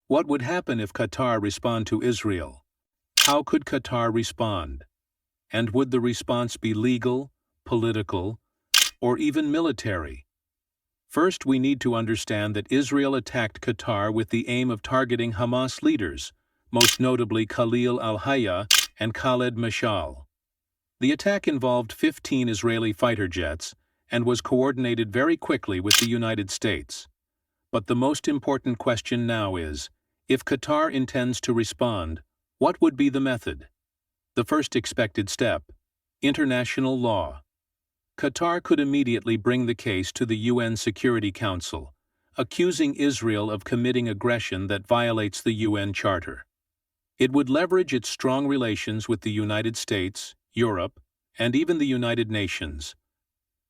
What would happen if Qatar responded to Israel? How could Qatar respond? And would the response be legal, political, or even military? First, we need to understand that Israel attacked Qatar with the aim of targeting Hamas leaders, most notably Khalil al-Hayya and Khaled Mashal. The attack involved 15 Israeli fighter jets and was coordinated very quickly with the United States. But the most important question now is, if Qatar intends to respond, what would be the method? The first expected step: international law. Qatar could immediately bring the case to the UN Security Council, accusing Israel of committing aggression that violates the UN Charter. It would leverage its strong relations with the United States, Europe, and even the United Nations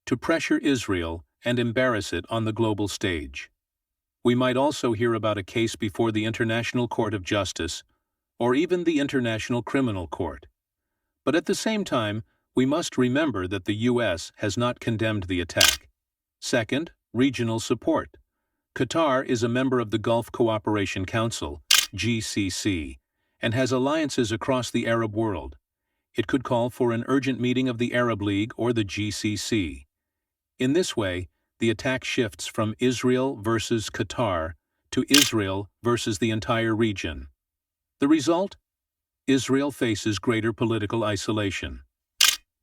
to pressure Israel and embarrass it on the global stage. We might also hear about a case before the International Court of Justice or even the International Criminal Court. But at the same time, we must remember that the U.S. has not condemned the attack. Second, regional support. Qatar is a member of the Gulf Cooperation Council, GCC, and has alliances across the Arab world. It could call for an urgent meeting of the Arab League or the GCC. In this way, the attack shifts from Israel versus Qatar to Israel versus the entire region. The result? Israel faces greater political isolation.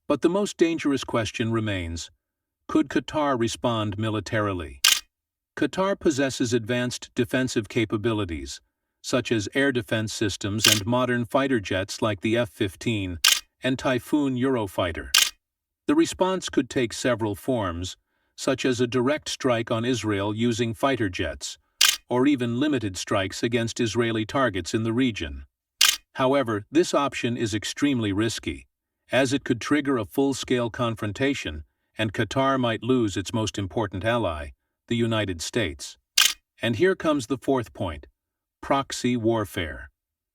But the most dangerous question remains: could Qatar respond militarily? Qatar possesses advanced defensive capabilities, such as air defense systems and modern fighter jets like the F-15 and Typhoon Eurofighter. The response could take several forms, such as a direct strike on Israel using fighter jets, or even limited strikes against Israeli targets in the region. However, this option is extremely risky, as it could trigger a full-scale confrontation, and Qatar might lose its most important ally, the United States. And here comes the fourth point: proxy warfare.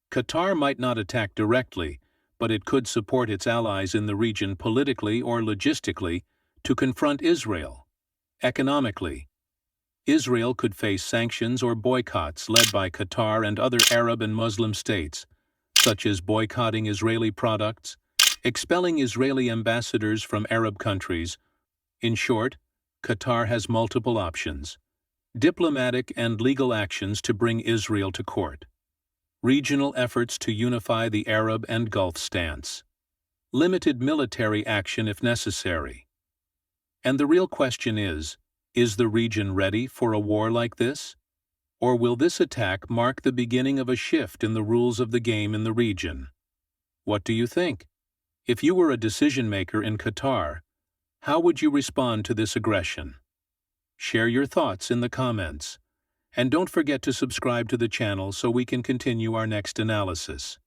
Qatar might not attack directly, but it could support its allies in the region politically or logistically to confront Israel. Economically, Israel could face sanctions or boycotts led by Qatar and other Arab and Muslim states, such as boycotting Israeli products, expelling Israeli ambassadors from Arab countries. In short, Qatar has multiple options: diplomatic and legal actions to bring Israel to court, regional efforts to unify the Arab and Gulf stance, limited military action if necessary. And the real question is the region ready for a war like this? Or will this attack mark the beginning of a shift in the rules of the game in the region? What do you think? If you were a decision-maker in Qatar, how would you respond to this aggression? Share your thoughts in the comments. And don't forget to subscribe to the channel so we can continue our next analysis.